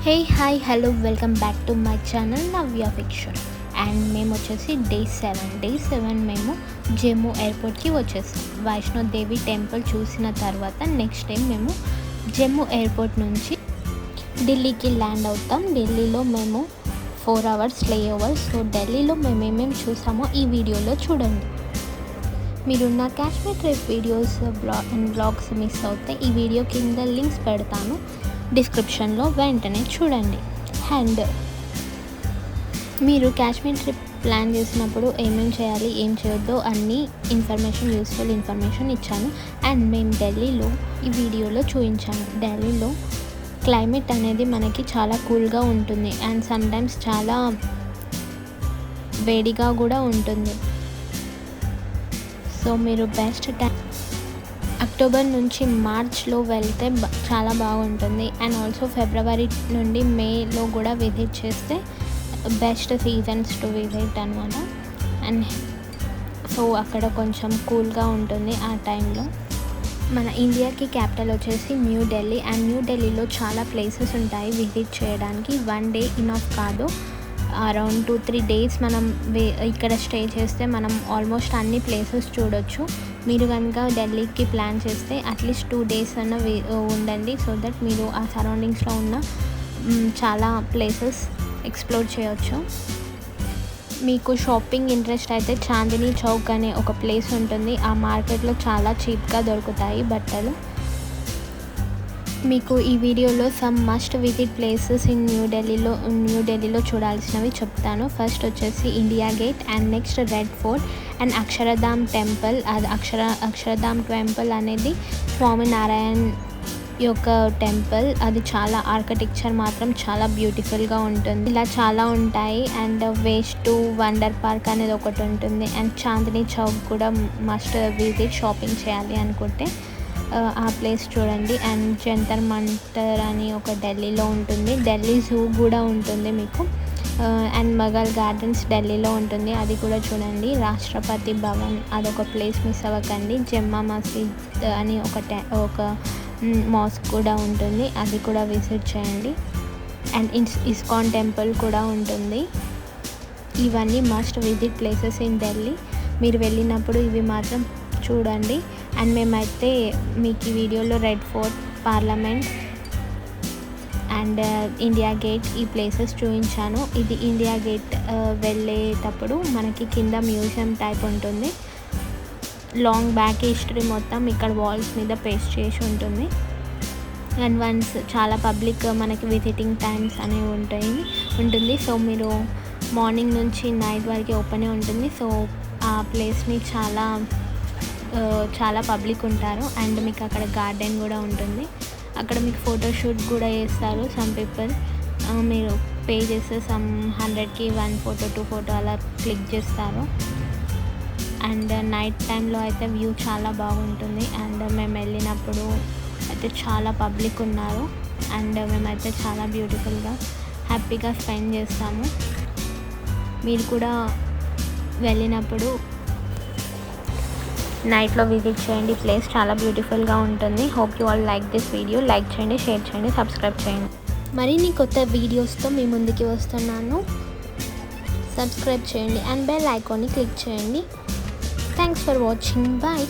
Hey hi hello welcome back to my channel Navya picture. And మేము వచ్చేసి day 7 మేము జమ్మూ ఎయిర్పోర్ట్కి వచ్చేసాం. వైష్ణోదేవి టెంపుల్ చూసిన తర్వాత నెక్స్ట్ టైం మేము జమ్మూ ఎయిర్పోర్ట్ నుంచి ఢిల్లీకి ల్యాండ్ అవుతాం. ఢిల్లీలో మేము 4 hours లే ఓవర్. సో ఢిల్లీలో మేము ఏమేమి చూసామో ఈ వీడియోలో చూడండి. మీరు నా Kashmir trip videos blogs miss అవుతే ఈ వీడియో కింద లింక్స్ పెడతాను డిస్క్రిప్షన్లో, వెంటనే చూడండి. అండ్ మీరు కాశ్మీర్ ట్రిప్ ప్లాన్ చేసినప్పుడు ఏమేమి చేయాలి ఏం చేయొద్దో అన్ని యూస్ఫుల్ ఇన్ఫర్మేషన్ ఇచ్చాను. అండ్ మేము ఢిల్లీలో ఈ వీడియోలో చూపించాను. ఢిల్లీలో క్లైమేట్ అనేది మనకి చాలా కూల్గా ఉంటుంది అండ్ సమ్టైమ్స్ చాలా వేడిగా కూడా ఉంటుంది. సో మీరు బెస్ట్ టైం అక్టోబర్ నుంచి మార్చ్లో వెళ్తే చాలా బాగుంటుంది. అండ్ ఆల్సో ఫిబ్రవరి నుండి మేలో కూడా విజిట్ చేస్తే బెస్ట్ సీజన్స్ టు విజిట్ అనమాట. అండ్ సో అక్కడ కొంచెం కూల్గా ఉంటుంది ఆ టైంలో. మన ఇండియాకి క్యాపిటల్ వచ్చేసి న్యూ ఢిల్లీ. అండ్ న్యూ ఢిల్లీలో చాలా ప్లేసెస్ ఉంటాయి విజిట్ చేయడానికి. 1 day ఇనఫ్ కాదు, అరౌండ్ 2-3 days మనం ఇక్కడ స్టే చేస్తే మనం ఆల్మోస్ట్ అన్ని ప్లేసెస్ చూడొచ్చు. మీరు కనుక ఢిల్లీకి ప్లాన్ చేస్తే అట్లీస్ట్ 2 days అన్న ఉండండి. సో దట్ మీరు ఆ సరౌండింగ్స్లో ఉన్న చాలా ప్లేసెస్ ఎక్స్ప్లోర్ చేయొచ్చు. మీకు షాపింగ్ ఇంట్రెస్ట్ అయితే చాందినీ చౌక్ అనే ఒక ప్లేస్ ఉంటుంది. ఆ మార్కెట్లో చాలా చీప్గా దొరుకుతాయి బట్టలు. మీకు ఈ వీడియోలో some must visit places in new ఢిల్లీలో చూడాల్సినవి చెప్తాను. ఫస్ట్ వచ్చేసి India gate, and next red fort, and Akshardham temple. అది అక్షరధామ్ టెంపుల్ అనేది స్వామినారాయణ్ యొక్క టెంపుల్. అది చాలా ఆర్కిటెక్చర్ మాత్రం చాలా బ్యూటిఫుల్గా ఉంటుంది. ఇలా చాలా ఉంటాయి. అండ్ వేస్ట్ వండర్ పార్క్ అనేది ఒకటి ఉంటుంది. అండ్ చాందినీ చౌక్ కూడా మస్ట్ విజిట్ షాపింగ్ చేయాలి అనుకుంటే ఆ ప్లేస్ చూడండి. అండ్ జంతర్ మంతర్ అని ఒక ఢిల్లీలో ఉంటుంది. ఢిల్లీ జూ కూడా ఉంటుంది మీకు. అండ్ మొఘల్ గార్డెన్స్ ఢిల్లీలో ఉంటుంది, అది కూడా చూడండి. రాష్ట్రపతి భవన్ అదొక ప్లేస్ మిస్ అవ్వకండి. జమ్మా మసీద్ అని ఒక మాస్క్ కూడా ఉంటుంది, అది కూడా విజిట్ చేయండి. అండ్ ఇస్కాన్ టెంపుల్ కూడా ఉంటుంది. ఇవన్నీ must visit places in Delhi. మీరు వెళ్ళినప్పుడు ఇవి మాత్రం చూడండి. అండ్ మేమైతే మీకు ఈ వీడియోలో red fort, parliament and India gate ఈ ప్లేసెస్ చూపించాను. ఇది ఇండియా గేట్ వెళ్ళేటప్పుడు మనకి కింద మ్యూజియం టైప్ ఉంటుంది. లాంగ్ బ్యాక్ హిస్టరీ మొత్తం ఇక్కడ వాల్స్ మీద పేస్ట్ చేసి ఉంటుంది. అండ్ వన్స్ చాలా పబ్లిక్ మనకి విజిటింగ్ టైమ్స్ అనేవి ఉంటుంది. సో మీరు మార్నింగ్ నుంచి నైట్ వరకు ఓపెనే ఉంటుంది. సో ఆ ప్లేస్ని చాలా పబ్లిక్ ఉంటారు. అండ్ మీకు అక్కడ గార్డెన్ కూడా ఉంటుంది. అక్కడ మీకు ఫోటోషూట్ కూడా చేస్తారు సమ్ పీపుల్. మీరు పే చేస్తే సమ్ 100కి 1 photo 2 photo అలా క్లిక్ చేస్తారు. అండ్ నైట్ టైంలో అయితే వ్యూ చాలా బాగుంటుంది. అండ్ మేము వెళ్ళినప్పుడు అయితే చాలా పబ్లిక్ ఉన్నారు. అండ్ మేమైతే చాలా బ్యూటిఫుల్గా హ్యాపీగా స్పెండ్ చేస్తాము. మీరు కూడా వెళ్ళినప్పుడు నైట్లో విజిట్ చేయండి. ప్లేస్ చాలా బ్యూటిఫుల్గా ఉంటుంది. Hope you all like this video. Like చేయండి, షేర్ చేయండి, సబ్స్క్రైబ్ చేయండి. మరిన్ని కొత్త వీడియోస్తో మీ ముందుకి వస్తున్నాను. సబ్స్క్రైబ్ చేయండి అండ్ బెల్ ఐకాన్ని క్లిక్ చేయండి. Thanks for watching. బాయ్.